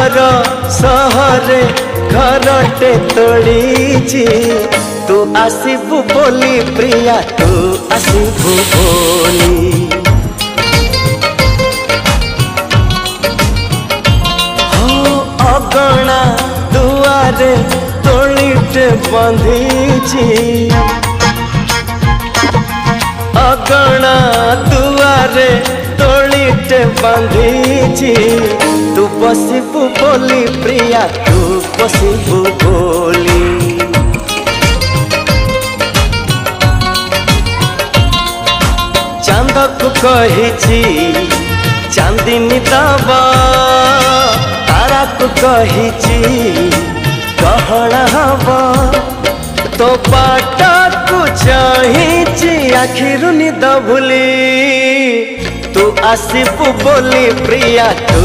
घर सहरे घरटे तोड़ी तू आसबू बोली प्रिया तू आसबू बोली हो अगणा दुआरे तोड़ीटे बंधीची अगणा दुआरे तोड़ीटे बंधीची तू बसबू बोली प्रिया तू बसबू बोली चांद को कही चांदनी दबा तारा को कही गहना हवा तो बाटा को चाही आखिर निद भूली तू आसबू बोली प्रिया तू